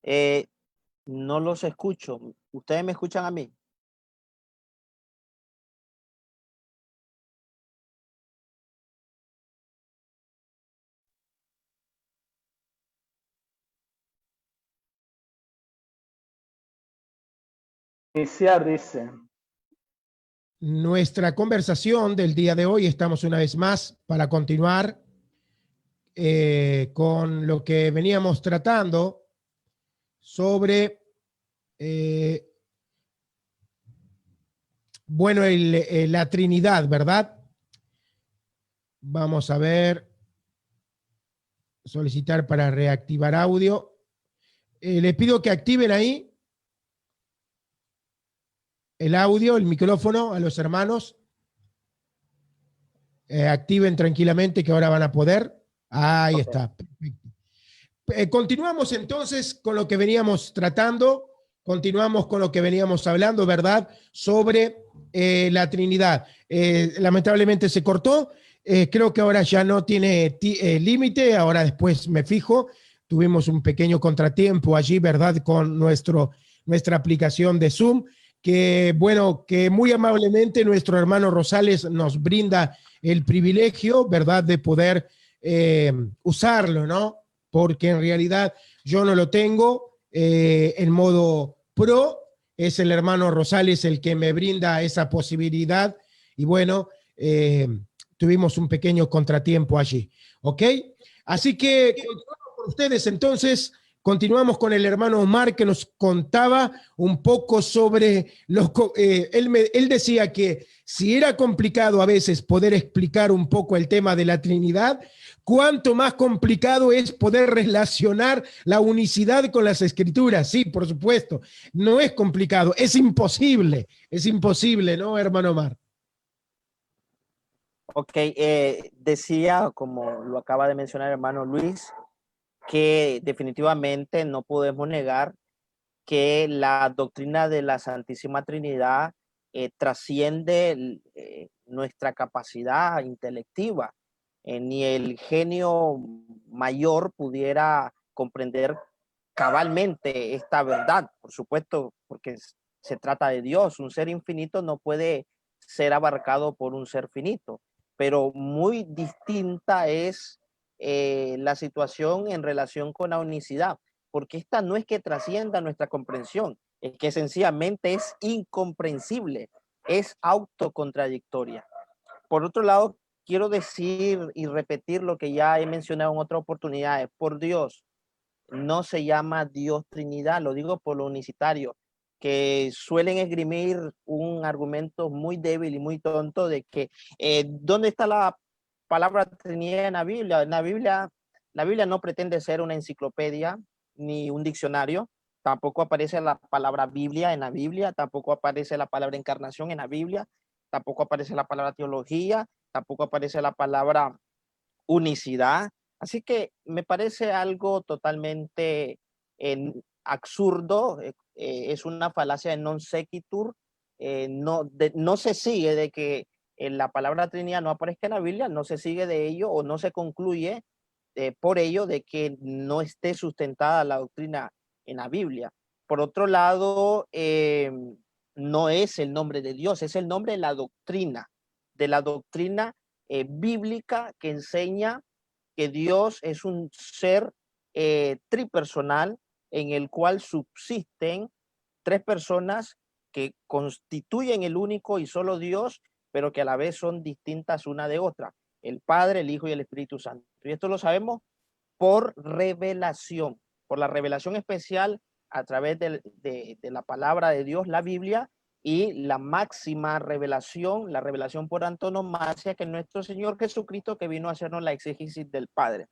Eh, no los escucho. ¿Ustedes me escuchan a mí? Iniciar, dice. Nuestra conversación del día de hoy, estamos una vez más para continuar con lo que veníamos tratando sobre, bueno, la Trinidad, ¿verdad? Vamos a ver, solicitar para reactivar audio. Les pido que activen ahí el audio, el micrófono a los hermanos. Activen tranquilamente que ahora van a poder. Ahí Ok. está. Perfecto. Continuamos entonces con lo que veníamos tratando, continuamos con lo que veníamos hablando, ¿verdad? Sobre la Trinidad. Lamentablemente se cortó, creo que ahora ya no tiene límite, ahora después me fijo, tuvimos un pequeño contratiempo allí, ¿verdad? Con nuestra aplicación de Zoom, que bueno, que muy amablemente nuestro hermano Rosales nos brinda el privilegio, ¿verdad? De poder usarlo, ¿no? Porque en realidad yo no lo tengo en modo pro, es el hermano Rosales el que me brinda esa posibilidad y bueno, tuvimos un pequeño contratiempo allí, ¿ok? Así que continuamos con ustedes entonces, continuamos con el hermano Omar que nos contaba un poco sobre él decía que si era complicado a veces poder explicar un poco el tema de la Trinidad, cuánto más complicado es poder relacionar la unicidad con las escrituras. Sí, por supuesto, no es complicado, es imposible, ¿no, hermano Omar? Ok, decía, como lo acaba de mencionar el hermano Luis, que definitivamente no podemos negar que la doctrina de la Santísima Trinidad trasciende nuestra capacidad intelectiva. Ni el genio mayor pudiera comprender cabalmente esta verdad, por supuesto, porque se trata de Dios. Un ser infinito no puede ser abarcado por un ser finito, pero muy distinta es la situación en relación con la unicidad, porque esta no es que trascienda nuestra comprensión, es que sencillamente es incomprensible, es autocontradictoria. Por otro lado, quiero decir y repetir lo que ya he mencionado en otras oportunidades. Por Dios, no se llama Dios Trinidad, lo digo por lo unicitario, que suelen esgrimir un argumento muy débil y muy tonto de que ¿dónde está la palabra Trinidad en la Biblia? La Biblia no pretende ser una enciclopedia ni un diccionario, tampoco aparece la palabra Biblia en la Biblia, tampoco aparece la palabra encarnación en la Biblia, tampoco aparece la palabra teología, tampoco aparece la palabra unicidad. Así que me parece algo totalmente absurdo, es una falacia de non sequitur, no se sigue de que la palabra Trinidad no aparezca en la Biblia, no se sigue de ello o no se concluye por ello de que no esté sustentada la doctrina en la Biblia. Por otro lado, no es el nombre de Dios, es el nombre de la doctrina bíblica que enseña que Dios es un ser tripersonal en el cual subsisten tres personas que constituyen el único y solo Dios, pero que a la vez son distintas una de otra, el Padre, el Hijo y el Espíritu Santo. Y esto lo sabemos por revelación, por la revelación especial a través de la palabra de Dios, la Biblia, y la máxima revelación, la revelación por antonomasia, que es nuestro Señor Jesucristo, que vino a hacernos la exégesis del Padre.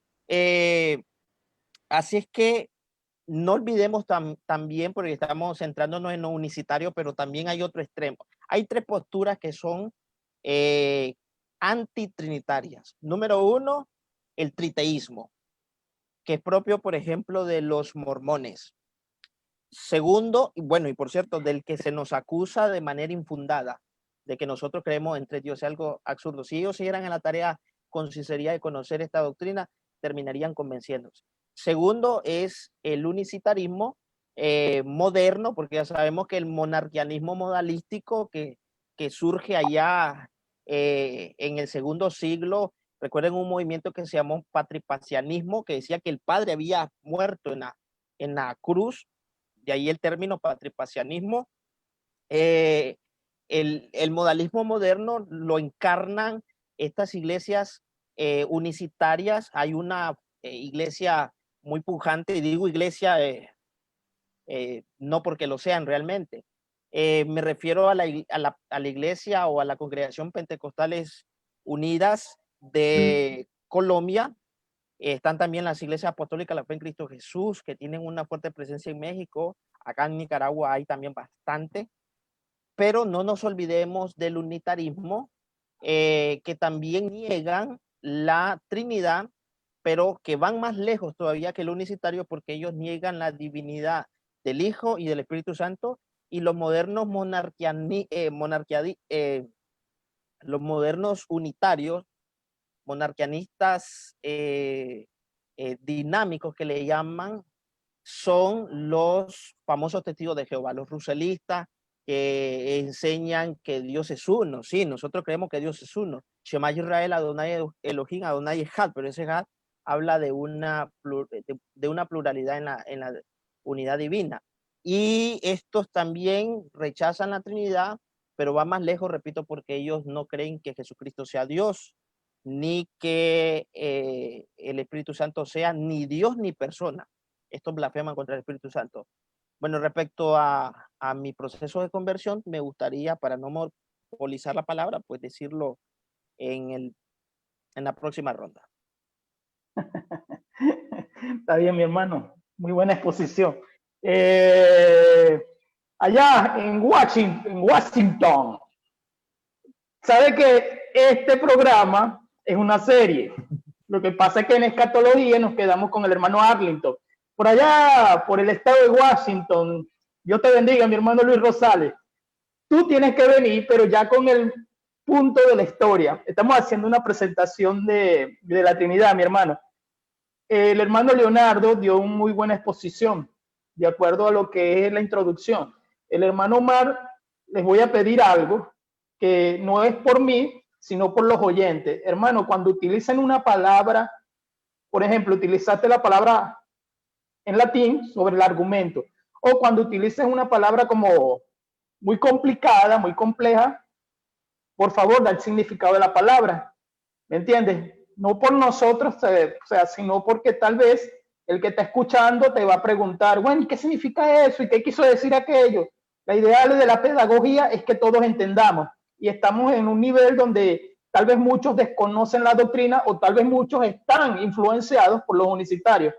Así es que no olvidemos también, porque estamos centrándonos en lo unicitario, pero también hay otro extremo. Hay tres posturas que son antitrinitarias. Número uno, el triteísmo, que es propio, por ejemplo, de los mormones. Segundo, y bueno, y por cierto, del que se nos acusa de manera infundada, de que nosotros creemos en tres dioses, algo absurdo. Si ellos siguieran en la tarea con sinceridad de conocer esta doctrina, terminarían convenciéndose. segundo es el unicitarismo moderno, porque ya sabemos que el monarquianismo modalístico que surge allá en el segundo siglo, recuerden un movimiento que se llamó patripacianismo, que decía que el padre había muerto en la cruz, de ahí el término patripacianismo. El modalismo moderno lo encarnan estas iglesias unicitarias. Hay una iglesia muy pujante, y digo iglesia no porque lo sean realmente. Me refiero a la iglesia o a la Congregación Pentecostales Unidas de Colombia. Están también las iglesias apostólicas de la fe en Cristo Jesús, que tienen una fuerte presencia en México. Acá en Nicaragua hay también bastante. Pero no nos olvidemos del unitarismo, que también niegan la Trinidad, pero que van más lejos todavía que el unicitario, porque ellos niegan la divinidad del Hijo y del Espíritu Santo, y los modernos los modernos unitarios, monarquianistas dinámicos que le llaman, son los famosos testigos de Jehová, los ruselistas, que enseñan que Dios es uno. Sí, nosotros creemos que Dios es uno. Shema Israel, Adonai Elohim, Adonai Echad, pero ese Echad habla de una pluralidad en la unidad divina. Y estos también rechazan la Trinidad, pero va más lejos, repito, porque ellos no creen que Jesucristo sea Dios, ni que el Espíritu Santo sea ni Dios ni persona. Estos blasfeman contra el Espíritu Santo. Bueno, respecto a mi proceso de conversión, me gustaría, para no monopolizar la palabra, pues decirlo en la próxima ronda. Está bien, mi hermano. Muy buena exposición. Allá en Washington, sabe que este programa es una serie. Lo que pasa es que en escatología nos quedamos con el hermano Arlington. Por allá, por el estado de Washington, Dios te bendiga, mi hermano Luis Rosales. Tú tienes que venir, pero ya con el punto de la historia. Estamos haciendo una presentación de la Trinidad, mi hermano. El hermano Leonardo dio una muy buena exposición, de acuerdo a lo que es la introducción. El hermano Omar, les voy a pedir algo que no es por mí, sino por los oyentes. Hermano, cuando utilicen una palabra, por ejemplo, utilizaste la palabra en latín sobre el argumento, o cuando utilices una palabra como muy complicada, muy compleja, por favor, da el significado de la palabra. ¿Me entiendes? No por nosotros, o sea, sino porque tal vez el que está escuchando te va a preguntar, bueno, ¿qué significa eso? ¿Y qué quiso decir aquello? La idea de la pedagogía es que todos entendamos, y estamos en un nivel donde tal vez muchos desconocen la doctrina, o tal vez muchos están influenciados por los unicitarios.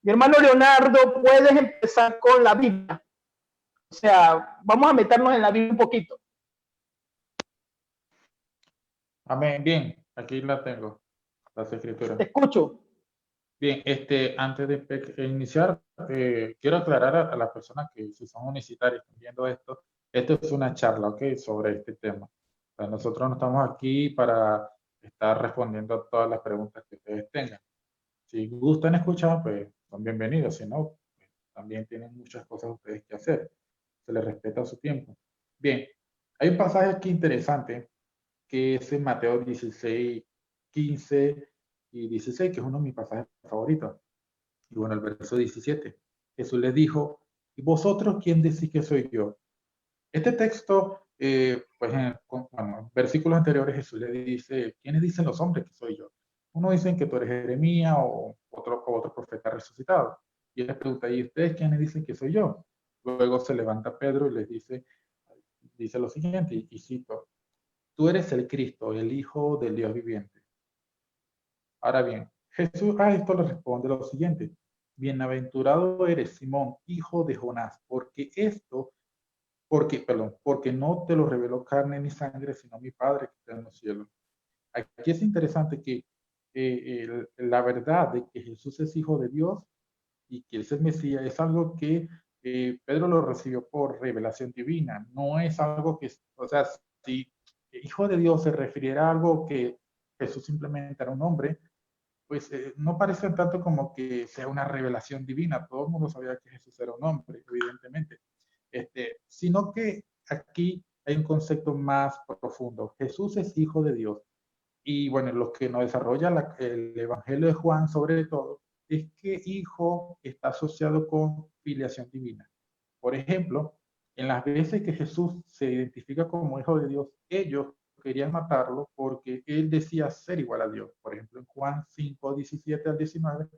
Mi hermano Leonardo, puedes empezar con la Biblia. O sea, vamos a meternos en la Biblia un poquito. Amén. Bien, aquí la tengo, las escrituras. Te escucho. Bien, antes de iniciar, quiero aclarar a las personas que si son unicitarios viendo esto es una charla, ¿ok? Sobre este tema. O sea, nosotros no estamos aquí para estar respondiendo a todas las preguntas que ustedes tengan. Si gustan escuchar, pues son bienvenidos. Si no, pues, también tienen muchas cosas ustedes que hacer. Se les respeta su tiempo. Bien, hay un pasaje aquí interesante que es en Mateo 16, 15 y 16, que es uno de mis pasajes favoritos. Y bueno, el verso 17, Jesús les dijo, ¿y vosotros quién decís que soy yo? Este texto, pues en versículos anteriores Jesús le dice, ¿quiénes dicen los hombres que soy yo? Uno dicen que tú eres Jeremías o otro profeta resucitado. Y él les pregunta, ¿y ustedes quiénes dicen que soy yo? Luego se levanta Pedro y les dice lo siguiente, y cito, tú eres el Cristo, el Hijo del Dios viviente. Ahora bien, Jesús a esto le responde lo siguiente, bienaventurado eres Simón, hijo de Jonás, porque no te lo reveló carne ni sangre, sino mi Padre que está en los cielos. Aquí es interesante que la verdad de que Jesús es hijo de Dios y que es el Mesías es algo que Pedro lo recibió por revelación divina. No es algo que, o sea, si hijo de Dios se refiriera a algo que Jesús simplemente era un hombre, pues no parece tanto como que sea una revelación divina. Todo el mundo sabía que Jesús era un hombre, evidentemente. Sino que aquí hay un concepto más profundo. Jesús es hijo de Dios. Y bueno, lo que nos desarrolla el Evangelio de Juan sobre todo es que hijo está asociado con filiación divina. Por ejemplo, en las veces que Jesús se identifica como hijo de Dios, ellos querían matarlo porque él decía ser igual a Dios. Por ejemplo, en Juan 5, 17 al 19,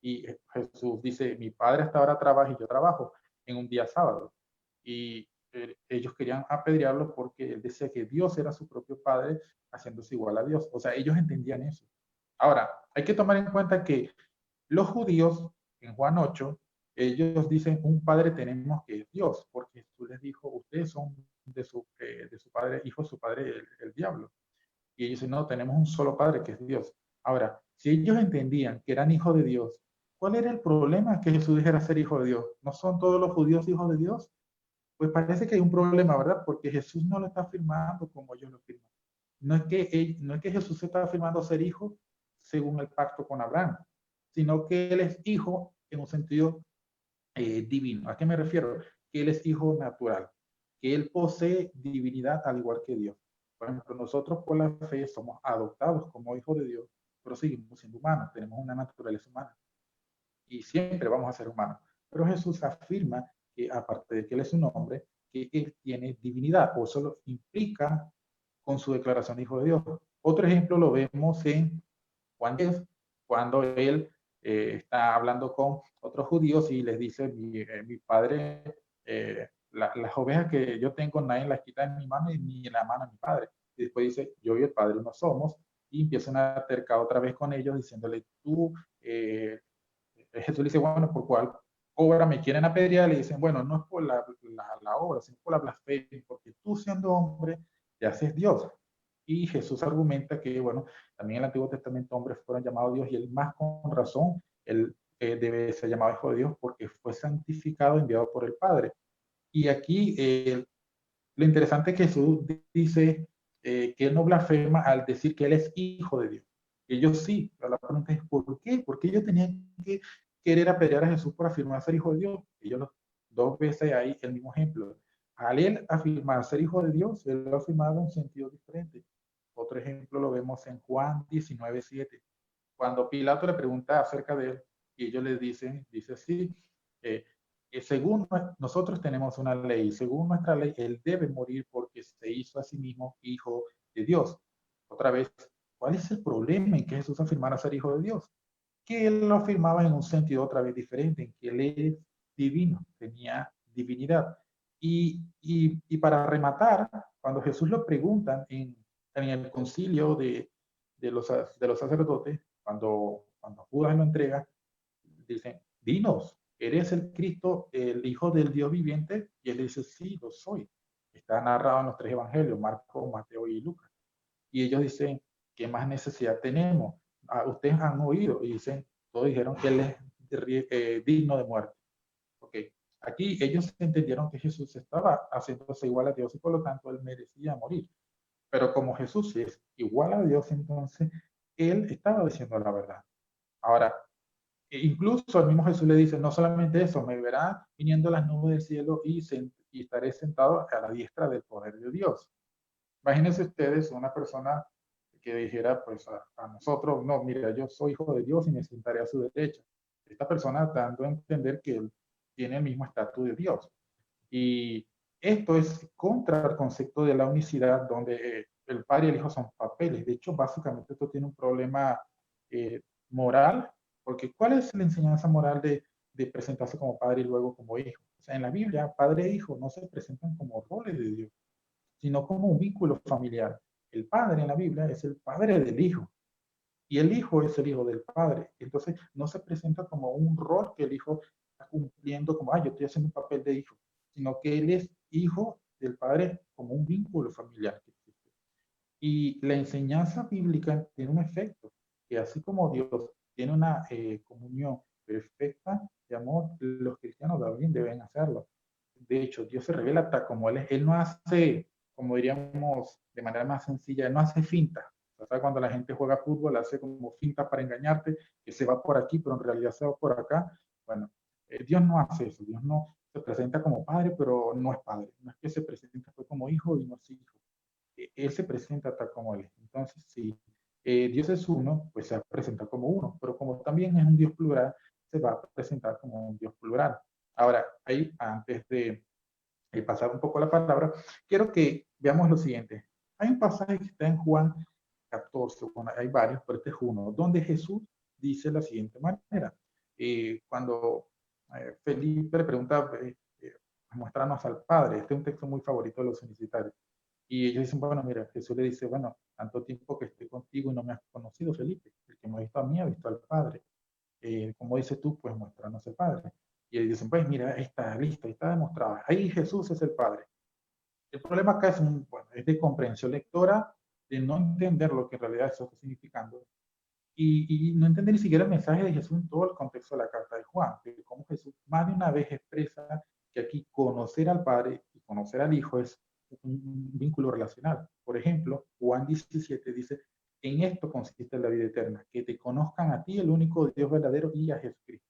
y Jesús dice, mi padre hasta ahora trabaja y yo trabajo en un día sábado. Y ellos querían apedrearlo porque él decía que Dios era su propio padre haciéndose igual a Dios. O sea, ellos entendían eso. Ahora, hay que tomar en cuenta que los judíos, en Juan 8, ellos dicen, un padre tenemos que es Dios, porque Jesús les dijo, ustedes son de su padre, hijo de su padre, el diablo. Y ellos dicen, no, tenemos un solo padre que es Dios. Ahora, si ellos entendían que eran hijos de Dios, ¿cuál era el problema que Jesús dijera ser hijo de Dios? ¿No son todos los judíos hijos de Dios? Pues parece que hay un problema, ¿verdad? Porque Jesús no lo está afirmando como ellos lo afirman. No es que Jesús se está afirmando ser hijo según el pacto con Abraham, sino que él es hijo en un sentido divino. ¿A qué me refiero? Que él es hijo natural, que él posee divinidad al igual que Dios. Por ejemplo, nosotros por la fe somos adoptados como hijos de Dios, pero seguimos siendo humanos, tenemos una naturaleza humana y siempre vamos a ser humanos. Pero Jesús afirma que aparte de que él es un hombre, que él tiene divinidad, o eso lo implica con su declaración de hijo de Dios. Otro ejemplo lo vemos en Juan 10, cuando él está hablando con otros judíos y les dice, mi padre, las ovejas que yo tengo nadie las quita en mi mano ni en la mano de mi padre. Y después dice, yo y el padre no somos, y empiezan a altercar otra vez con ellos diciéndole, tú, Jesús le dice, bueno, ¿por cuál obra me quieren apedrear? Le dicen, bueno, no es por la obra, sino por la blasfemia, porque tú siendo hombre te haces Dios. Y Jesús argumenta que, bueno, también en el Antiguo Testamento hombres fueron llamados Dios y él más con razón, él debe ser llamado hijo de Dios porque fue santificado, enviado por el Padre. Y aquí lo interesante es que Jesús dice que él no blasfema al decir que él es hijo de Dios. Ellos sí, pero la pregunta es ¿por qué? ¿Por qué ellos tenían que querer apedrear a Jesús por afirmar ser hijo de Dios? Ellos dos veces hay el mismo ejemplo. Al él afirmar ser hijo de Dios, él lo ha afirmado en un sentido diferente. Otro ejemplo lo vemos en Juan 19:7. Cuando Pilato le pregunta acerca de él, y ellos le dicen, dice así, según nosotros tenemos una ley, según nuestra ley, él debe morir porque se hizo a sí mismo hijo de Dios. Otra vez, ¿cuál es el problema en que Jesús afirmara ser hijo de Dios? Que él lo afirmaba en un sentido otra vez diferente, en que él es divino, tenía divinidad. Y para rematar, cuando Jesús lo preguntan en el concilio de los sacerdotes, cuando Judas lo entrega, dicen, dinos, ¿eres el Cristo, el Hijo del Dios viviente? Y él dice, sí, lo soy. Está narrado en los tres evangelios, Marcos, Mateo y Lucas. Y ellos dicen, ¿qué más necesidad tenemos? Ustedes han oído y dicen, todos dijeron que él es digno de muerte. Okay. Aquí ellos entendieron que Jesús estaba haciéndose igual a Dios y por lo tanto él merecía morir. Pero como Jesús es igual a Dios, entonces él estaba diciendo la verdad. Ahora, incluso el mismo Jesús le dice, no solamente eso, me verá viniendo las nubes del cielo y estaré sentado a la diestra del poder de Dios. Imagínense ustedes una persona que dijera pues a nosotros, no, mira, yo soy hijo de Dios y me sentaré a su derecha. Esta persona dando a entender que él tiene el mismo estatus de Dios. Y esto es contra el concepto de la unicidad, donde el padre y el hijo son papeles. De hecho, básicamente esto tiene un problema moral, porque ¿cuál es la enseñanza moral de presentarse como padre y luego como hijo? O sea, en la Biblia, padre e hijo no se presentan como roles de Dios, sino como un vínculo familiar. El padre en la Biblia es el padre del hijo y el hijo es el hijo del padre. Entonces no se presenta como un rol que el hijo está cumpliendo, como, yo estoy haciendo un papel de hijo, sino que él es hijo del padre como un vínculo familiar que existe. Y la enseñanza bíblica tiene un efecto, que así como Dios tiene una comunión perfecta de amor, los cristianos también deben hacerlo. De hecho, Dios se revela tal como Él es. Él no hace, como diríamos de manera más sencilla, Él no hace finta. ¿Sabes? Cuando la gente juega fútbol, hace como finta para engañarte, que se va por aquí, pero en realidad se va por acá. Bueno, Dios no hace eso. Dios no se presenta como padre, pero no es padre. No es que se presenta como hijo y no es hijo. Él se presenta tal como él. Entonces, si Dios es uno, pues se va a presentar como uno, pero como también es un Dios plural, se va a presentar como un Dios plural. Ahora, ahí, antes de pasar un poco la palabra, quiero que veamos lo siguiente. Hay un pasaje que está en Juan 14, bueno, hay varios, pero este es uno, donde Jesús dice la siguiente manera. Cuando Felipe le pregunta, muéstranos al Padre, este es un texto muy favorito de los universitarios. Y ellos dicen, bueno, mira, Jesús le dice, bueno, tanto tiempo que estoy contigo y no me has conocido, Felipe. El que me ha visto a mí ha visto al Padre. Como dices tú, pues muéstranos al Padre. Y ellos dicen, pues mira, está listo, está demostrado. Ahí Jesús es el Padre. El problema acá es, bueno, es de comprensión lectora, de no entender lo que en realidad eso está significando. Y no entender ni siquiera el mensaje de Jesús en todo el contexto de la carta de Juan, de cómo Jesús más de una vez expresa que aquí conocer al Padre y conocer al Hijo es un vínculo relacional. Por ejemplo, Juan 17 dice, en esto consiste la vida eterna, que te conozcan a ti, el único Dios verdadero, y a Jesucristo.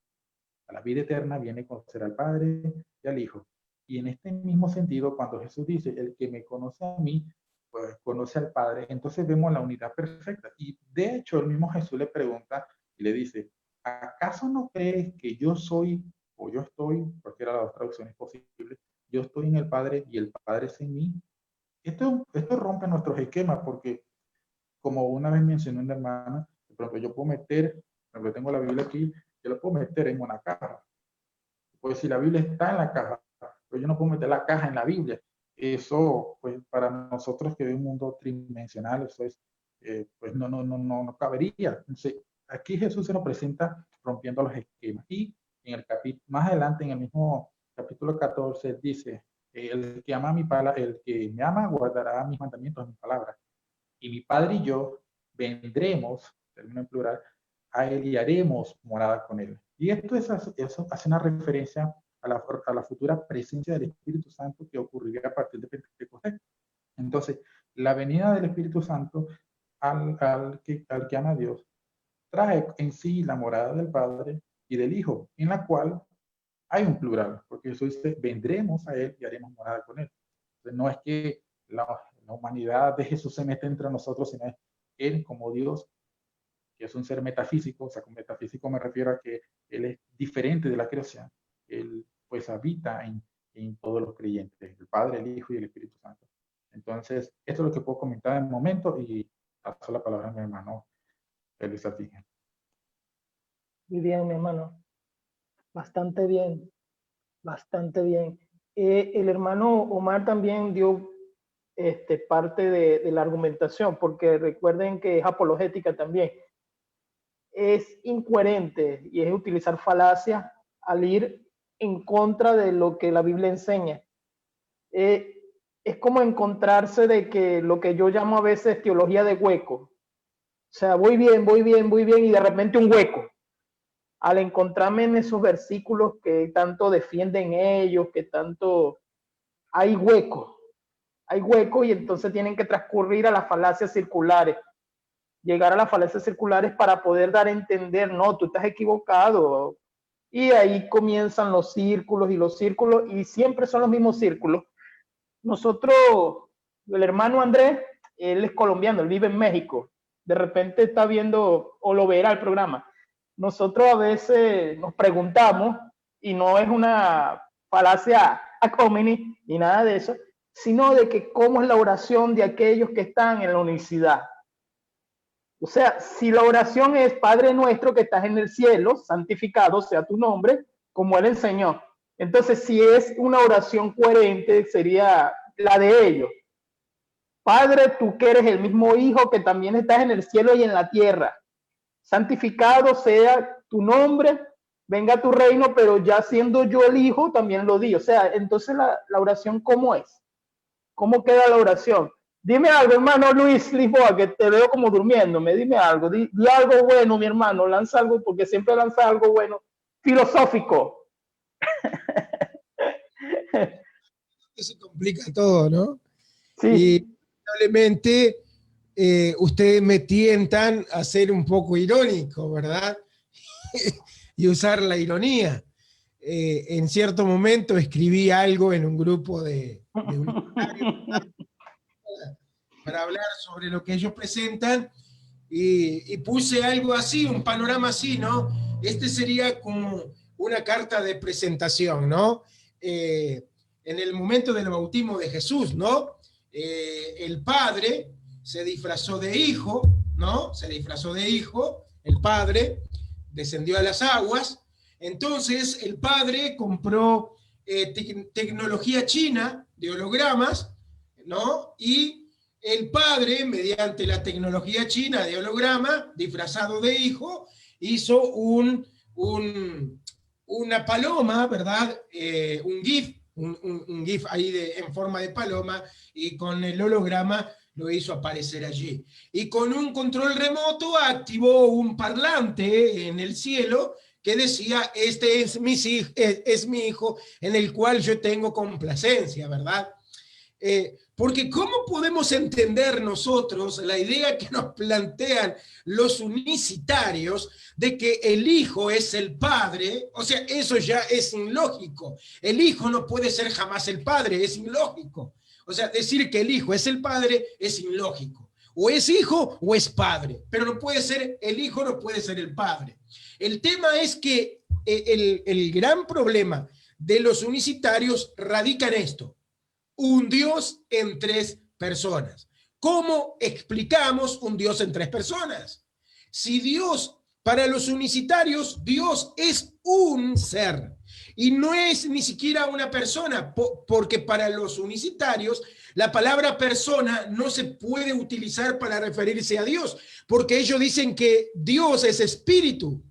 A la vida eterna viene conocer al Padre y al Hijo. Y en este mismo sentido, cuando Jesús dice, el que me conoce a mí, pues conoce al Padre, entonces vemos la unidad perfecta. Y de hecho, el mismo Jesús le pregunta y le dice, ¿acaso no crees que yo soy o yo estoy, cualquiera de las dos traducciones posibles, yo estoy en el Padre y el Padre es en mí? Esto rompe nuestros esquemas porque, como una vez mencionó una hermana, de pronto yo puedo meter, yo tengo la Biblia aquí, yo la puedo meter en una caja. Pues si la Biblia está en la caja, pero yo no puedo meter la caja en la Biblia. Eso, pues para nosotros que vivimos un mundo tridimensional, eso es, pues no cabería. Entonces, aquí Jesús se nos presenta rompiendo los esquemas. Y en el capítulo, más adelante, en el mismo capítulo 14, dice, el que ama mi palabra, el que me ama guardará mis mandamientos, mis palabras. Y mi Padre y yo vendremos, término en plural, a él y haremos morada con él. Y eso hace una referencia a la futura presencia del Espíritu Santo que ocurriría a partir de Pentecostés. Entonces, la venida del Espíritu Santo al que ama a Dios trae en sí la morada del Padre y del Hijo, en la cual hay un plural, porque eso dice, vendremos a él y haremos morada con él. Entonces, no es que la humanidad de Jesús se mete entre nosotros, sino es él como Dios, que es un ser metafísico. O sea, con metafísico me refiero a que él es diferente de la creación. Él pues habita en todos los creyentes, el Padre, el Hijo y el Espíritu Santo. Entonces, esto es lo que puedo comentar en el momento y paso la palabra a mi hermano Luis Artigen. Muy bien, mi hermano. Bastante bien, bastante bien. El hermano Omar también dio parte de la argumentación, porque recuerden que es apologética también. Es incoherente y es utilizar falacias al ir en contra de lo que la Biblia enseña. Es como encontrarse de que lo que yo llamo a veces teología de hueco. O sea, voy bien, y de repente un hueco. Al encontrarme en esos versículos que tanto defienden ellos, que tanto hay hueco y entonces tienen que transcurrir a las falacias circulares, llegar a las falacias circulares para poder dar a entender, no, tú estás equivocado. Y ahí comienzan los círculos y siempre son los mismos círculos. Nosotros, el hermano Andrés, él es colombiano, él vive en México. De repente está viendo o lo verá el programa. Nosotros a veces nos preguntamos, y no es una falacia ad hominem ni nada de eso, sino de que cómo es la oración de aquellos que están en la universidad. O sea, si la oración es Padre nuestro que estás en el cielo, santificado sea tu nombre, como él enseñó. Entonces, si es una oración coherente, sería la de ellos. Padre, tú que eres el mismo Hijo que también estás en el cielo y en la tierra. Santificado sea tu nombre, venga tu reino, pero ya siendo yo el Hijo, también lo di. O sea, entonces la oración, ¿cómo es? ¿Cómo queda la oración? Dime algo, hermano Luis Lisboa, que te veo como durmiéndome. Dime algo, di algo bueno, mi hermano. Lanza algo, porque siempre lanza algo bueno. Filosófico. Se complica todo, ¿no? Sí. Y lamentablemente ustedes me tientan a ser un poco irónico, ¿verdad? Y usar la ironía. En cierto momento escribí algo en un grupo de universitarios para hablar sobre lo que ellos presentan y puse algo así, un panorama así, ¿no? Este sería como una carta de presentación, ¿no? En el momento del bautismo de Jesús, ¿no? El Padre se disfrazó de hijo, ¿no? Se disfrazó de hijo, el Padre descendió a las aguas. Entonces el Padre compró tecnología china de hologramas, ¿no? Y el Padre, mediante la tecnología china de holograma, disfrazado de hijo, hizo una paloma, ¿verdad? Un GIF, un GIF ahí en forma de paloma, y con el holograma lo hizo aparecer allí. Y con un control remoto activó un parlante en el cielo que decía, este es mi hijo en el cual yo tengo complacencia, ¿verdad? Porque ¿cómo podemos entender nosotros la idea que nos plantean los unicitarios de que el hijo es el padre? O sea, eso ya es ilógico. El hijo no puede ser jamás el padre, es ilógico. O sea, decir que el hijo es el padre es ilógico. O es hijo o es padre, pero no puede ser el hijo, no puede ser el padre. El tema es que el gran problema de los unicitarios radica en esto: un Dios en tres personas. ¿Cómo explicamos un Dios en tres personas? Si Dios, para los unicitarios, Dios es un ser y no es ni siquiera una persona, porque para los unicitarios la palabra persona no se puede utilizar para referirse a Dios, porque ellos dicen que Dios es espíritu.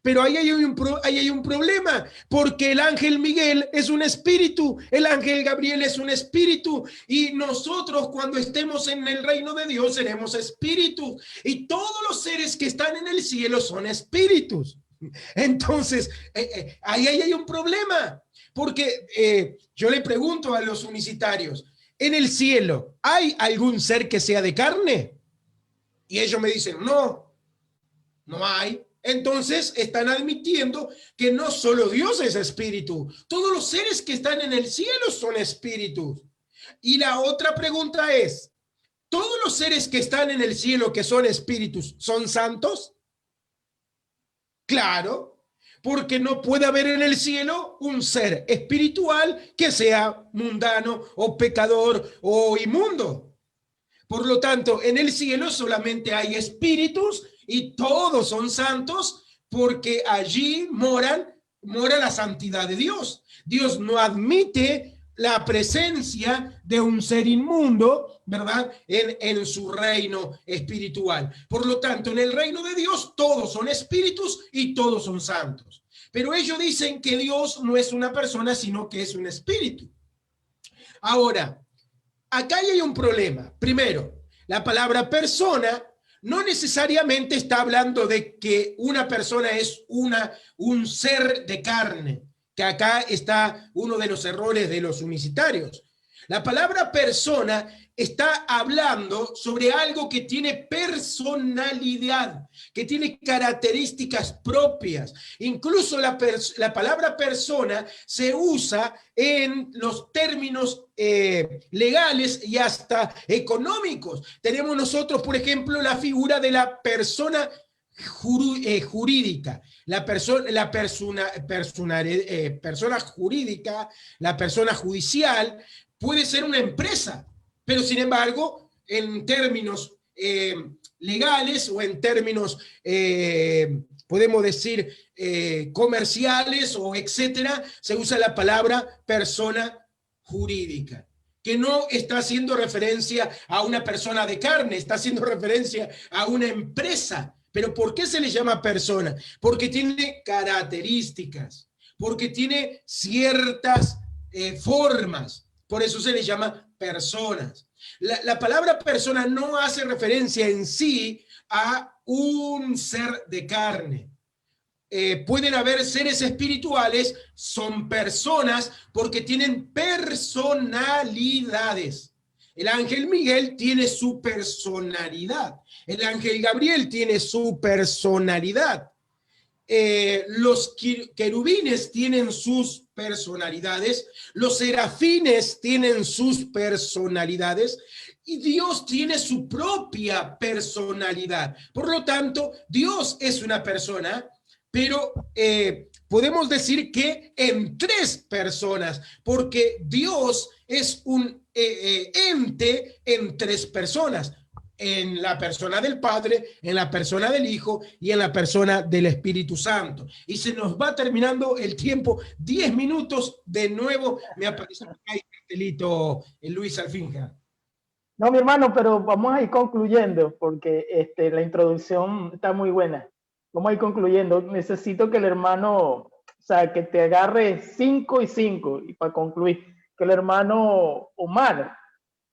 Pero ahí hay un problema, porque el ángel Miguel es un espíritu, el ángel Gabriel es un espíritu, y nosotros cuando estemos en el reino de Dios seremos espíritus, y todos los seres que están en el cielo son espíritus. Entonces, ahí hay un problema, porque yo le pregunto a los unicitarios, ¿en el cielo hay algún ser que sea de carne? Y ellos me dicen, no, no hay. Entonces están admitiendo que no solo Dios es espíritu, todos los seres que están en el cielo son espíritus. Y la otra pregunta es, ¿todos los seres que están en el cielo que son espíritus son santos? Claro, porque no puede haber en el cielo un ser espiritual que sea mundano o pecador o inmundo. Por lo tanto, en el cielo solamente hay espíritus y todos son santos, porque allí mora la santidad de Dios. Dios no admite la presencia de un ser inmundo, ¿verdad? En su reino espiritual. Por lo tanto, en el reino de Dios todos son espíritus y todos son santos. Pero ellos dicen que Dios no es una persona, sino que es un espíritu. Ahora, acá hay un problema. Primero, la palabra persona no necesariamente está hablando de que una persona es un ser de carne, que acá está uno de los errores de los unicitarios. La palabra persona está hablando sobre algo que tiene personalidad, que tiene características propias. Incluso la palabra persona se usa en los términos legales y hasta económicos. Tenemos nosotros, por ejemplo, la figura de la persona jurídica, persona jurídica, la persona judicial, puede ser una empresa, pero sin embargo, en términos legales o en términos, podemos decir, comerciales o etcétera, se usa la palabra persona jurídica, que no está haciendo referencia a una persona de carne, está haciendo referencia a una empresa. ¿Pero por qué se le llama persona? Porque tiene características, porque tiene ciertas formas. Por eso se le llama personas. La palabra persona no hace referencia en sí a un ser de carne. Pueden haber seres espirituales, son personas porque tienen personalidades. El ángel Miguel tiene su personalidad. El ángel Gabriel tiene su personalidad. Los querubines tienen sus personalidades, los serafines tienen sus personalidades y Dios tiene su propia personalidad. Por lo tanto, Dios es una persona, pero podemos decir que en tres personas, porque Dios es un ente en tres personas, en la persona del Padre, en la persona del Hijo y en la persona del Espíritu Santo. Y se nos va terminando el tiempo, 10 minutos de nuevo. Me aparece ahí cartelito, Luis Alfinja. No, mi hermano, pero vamos a ir concluyendo porque la introducción está muy buena. Vamos a ir concluyendo. Necesito que el hermano, o sea, que te agarre 5 y 5 y para concluir, que el hermano Omar,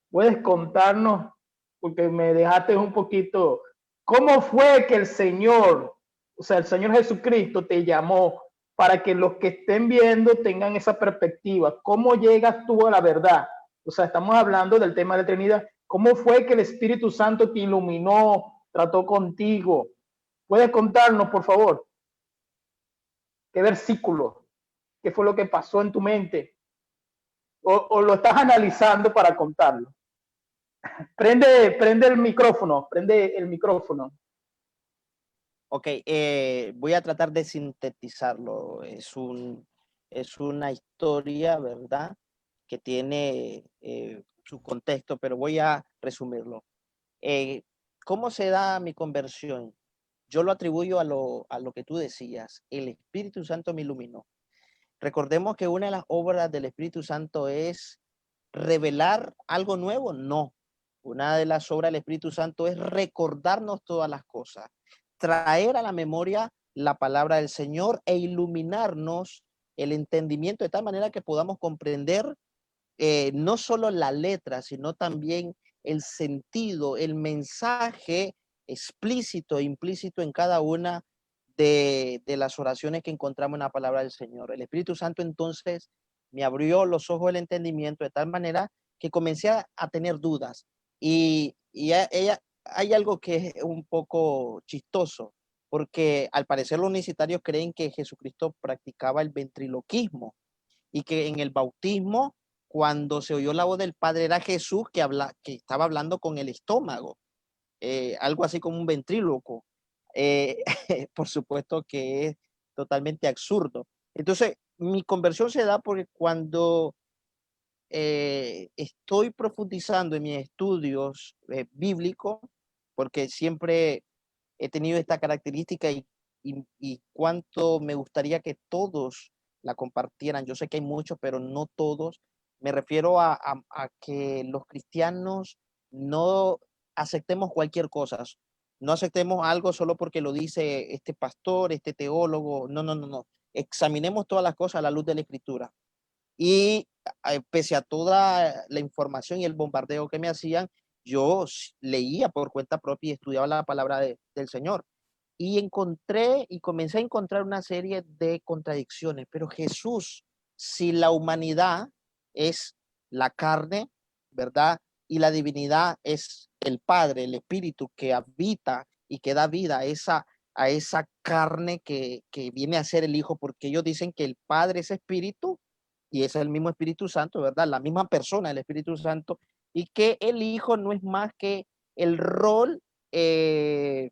puedes contarnos, porque me dejaste un poquito, ¿cómo fue que el Señor, o sea, el Señor Jesucristo te llamó para que los que estén viendo tengan esa perspectiva? ¿Cómo llegas tú a la verdad? O sea, estamos hablando del tema de la Trinidad. ¿Cómo fue que el Espíritu Santo te iluminó, trató contigo? ¿Puedes contarnos, por favor? ¿Qué versículo? ¿Qué fue lo que pasó en tu mente? ¿O lo estás analizando para contarlo? Prende el micrófono, prende el micrófono. Ok, voy a tratar de sintetizarlo. Es una historia, ¿verdad? Que tiene su contexto, pero voy a resumirlo. ¿Cómo se da mi conversión? Yo lo atribuyo a lo que tú decías. El Espíritu Santo me iluminó. Recordemos que una de las obras del Espíritu Santo es revelar algo nuevo. No. Una de las obras del Espíritu Santo es recordarnos todas las cosas, traer a la memoria la palabra del Señor e iluminarnos el entendimiento de tal manera que podamos comprender no solo la letra, sino también el sentido, el mensaje explícito e implícito en cada una de las oraciones que encontramos en la palabra del Señor. El Espíritu Santo entonces me abrió los ojos del entendimiento de tal manera que comencé a tener dudas. Hay algo que es un poco chistoso, porque al parecer los unicitarios creen que Jesucristo practicaba el ventriloquismo y que en el bautismo, cuando se oyó la voz del Padre, era Jesús que estaba hablando con el estómago, algo así como un ventríloco. Eh, por supuesto que es totalmente absurdo. Entonces, mi conversión se da porque cuando estoy profundizando en mis estudios bíblicos, porque siempre he tenido esta característica y cuánto me gustaría que todos la compartieran. Yo sé que hay muchos, pero no todos. Me refiero a que los cristianos no aceptemos cualquier cosa. No aceptemos algo solo porque lo dice este pastor, este teólogo. No, no, no, no. Examinemos todas las cosas a la luz de la Escritura. Y pese a toda la información y el bombardeo que me hacían, yo leía por cuenta propia y estudiaba la palabra del Señor. Y encontré y comencé a encontrar una serie de contradicciones. Pero Jesús, si la humanidad es la carne, ¿verdad? Y la divinidad es el Padre, el Espíritu que habita y que da vida a esa carne que viene a ser el Hijo, porque ellos dicen que el Padre es Espíritu y es el mismo Espíritu Santo, ¿verdad? La misma persona, el Espíritu Santo, y que el Hijo no es más que el rol de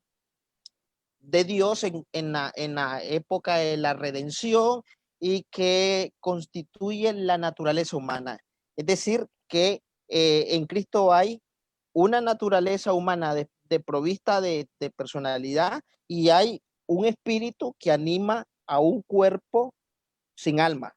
Dios en la época de la redención y que constituye la naturaleza humana. Es decir, que en Cristo hay una naturaleza humana de provista de personalidad y hay un espíritu que anima a un cuerpo sin alma.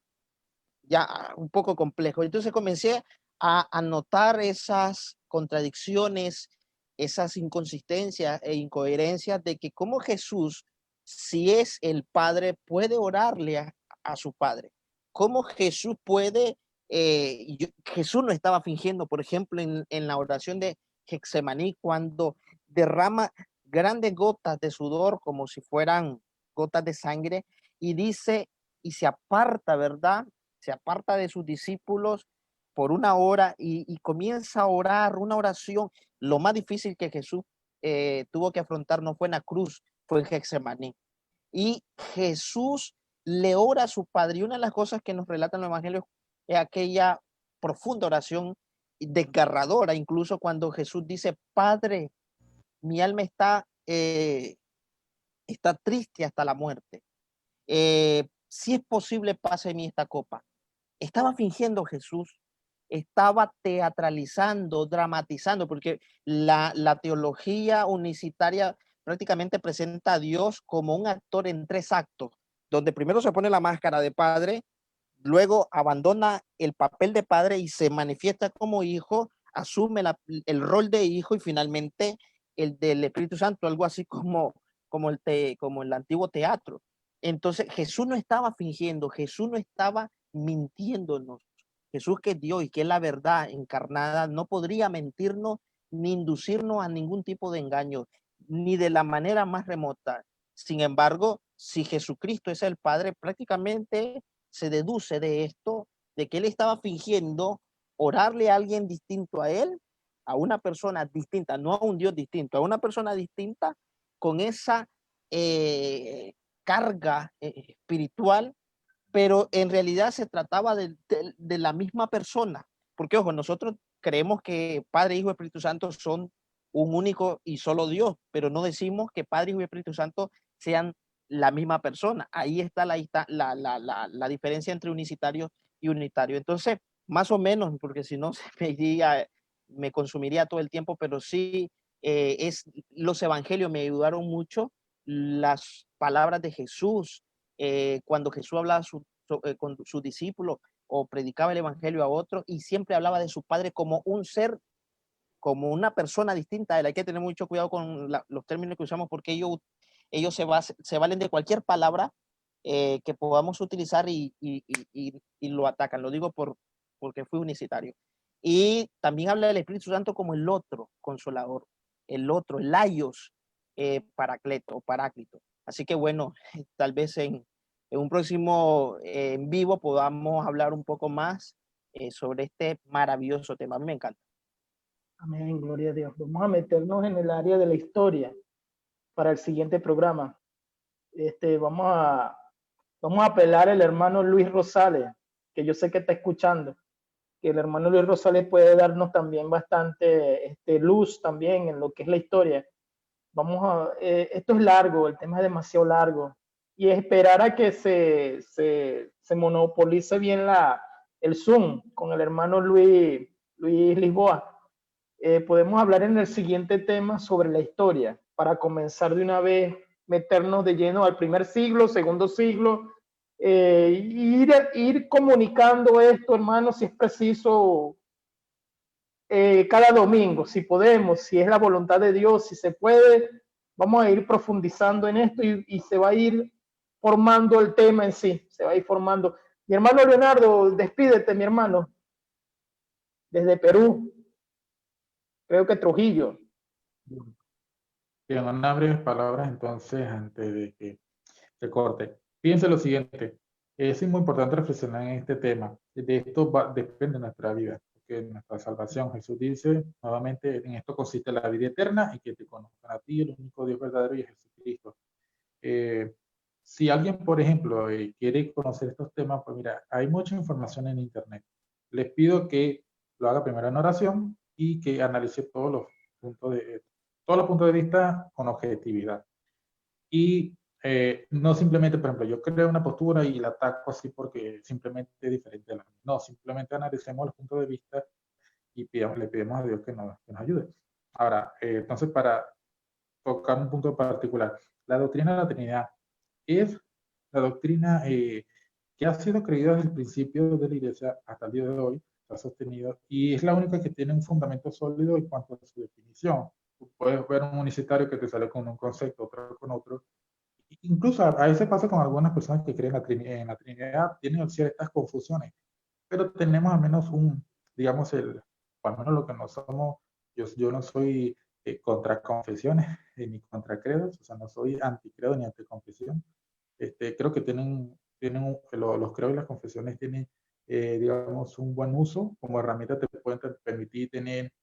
Ya un poco complejo. Entonces comencé a notar esas contradicciones, esas inconsistencias e incoherencias de que como Jesús, si es el Padre, puede orarle a su Padre. Cómo Jesús puede, Jesús no estaba fingiendo, por ejemplo, en la oración de Getsemaní, cuando derrama grandes gotas de sudor como si fueran gotas de sangre y dice, y se aparta, ¿verdad? Se aparta de sus discípulos por una hora y comienza a orar una oración. Lo más difícil que Jesús tuvo que afrontar no fue en la cruz, fue en Getsemaní. Y Jesús le ora a su Padre. Y una de las cosas que nos relatan los evangelios es aquella profunda oración desgarradora, incluso cuando Jesús dice: Padre, mi alma está triste hasta la muerte. Si es posible, pase de mí esta copa. Estaba fingiendo Jesús, estaba teatralizando, dramatizando, porque la teología unicitaria prácticamente presenta a Dios como un actor en 3 actos, donde primero se pone la máscara de padre, luego abandona el papel de padre y se manifiesta como hijo, asume el rol de hijo y finalmente el del Espíritu Santo, algo así como el antiguo teatro. Entonces Jesús no estaba fingiendo, Jesús no estaba mintiéndonos. Jesús, que es Dios y que es la verdad encarnada, no podría mentirnos ni inducirnos a ningún tipo de engaño, ni de la manera más remota. Sin embargo, si Jesucristo es el Padre, prácticamente se deduce de esto, de que él estaba fingiendo orarle a alguien distinto a él, a una persona distinta, no a un Dios distinto, a una persona distinta con esa carga espiritual, pero en realidad se trataba de la misma persona. Porque, ojo, nosotros creemos que Padre, Hijo y Espíritu Santo son un único y solo Dios, pero no decimos que Padre, Hijo y Espíritu Santo sean la misma persona. Ahí está la diferencia entre unicitario y unitario. Entonces, más o menos, porque si no me consumiría todo el tiempo, pero sí, los evangelios me ayudaron mucho, las palabras de Jesús, cuando Jesús hablaba con sus discípulos o predicaba el evangelio a otros, y siempre hablaba de su Padre como un ser, como una persona distinta a él. Hay que tener mucho cuidado con los términos que usamos, porque ellos se valen de cualquier palabra que podamos utilizar y lo atacan. Lo digo porque fui unicitario. Y también habla del Espíritu Santo como el otro consolador, el otro, el Laios, Paracleto, Paráclito. Así que bueno, tal vez en un próximo en vivo podamos hablar un poco más sobre este maravilloso tema. A mí me encanta. Amén, gloria a Dios. Vamos a meternos en el área de la historia para el siguiente programa. Vamos a apelar al hermano Luis Rosales, que yo sé que está escuchando, que el hermano Luis Rosales puede darnos también bastante luz también en lo que es la historia. Esto es largo, el tema es demasiado largo, y esperar a que se monopolice bien el Zoom con el hermano Luis Lisboa. Podemos hablar en el siguiente tema sobre la historia, para comenzar de una vez, meternos de lleno al primer siglo, segundo siglo, ir comunicando esto, hermanos, si es preciso, cada domingo, si podemos, si es la voluntad de Dios, si se puede, vamos a ir profundizando en esto y se va a ir formando el tema en sí, se va a ir formando. Mi hermano Leonardo, despídete, mi hermano, desde Perú. Creo que Trujillo. Bien, unas breves palabras entonces antes de que se corte. Fíjense lo siguiente, es muy importante reflexionar en este tema. De esto depende nuestra vida, porque nuestra salvación, Jesús dice nuevamente, en esto consiste la vida eterna y que te conozcan a ti, el único Dios verdadero, y a Jesucristo. Si alguien, por ejemplo, quiere conocer estos temas, pues mira, hay mucha información en Internet. Les pido que lo haga primero en oración y que analice todos los puntos de vista con objetividad. Y no simplemente, por ejemplo, yo creo una postura y la ataco así porque simplemente es diferente de la mía. No, simplemente analicemos los puntos de vista y le pedimos a Dios que nos ayude. Ahora, entonces, para tocar un punto particular, la doctrina de la Trinidad es la doctrina que ha sido creída desde el principio de la Iglesia hasta el día de hoy, se ha sostenido, y es la única que tiene un fundamento sólido en cuanto a su definición. Tú puedes ver un unicitario que te sale con un concepto, otro con otro. Incluso a veces pasa con algunas personas que creen en la Trinidad, tienen ciertas confusiones, pero tenemos al menos digamos, o al menos lo que no somos, yo no soy contra confesiones ni contra credos, o sea, no soy anticredo ni anticonfesión. Creo que los credos y las confesiones tienen digamos, un buen uso. Como herramienta te pueden permitir tener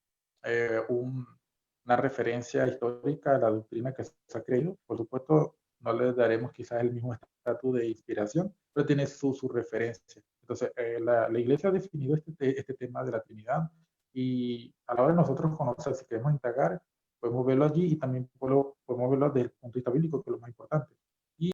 una referencia histórica a la doctrina que se ha creído. Por supuesto, no le daremos quizás el mismo estatus de inspiración, pero tiene su referencia. Entonces, la Iglesia ha definido este tema de la Trinidad, y a la hora de nosotros conocer, si queremos indagar, podemos verlo allí, y también podemos verlo desde el punto de vista bíblico, que es lo más importante.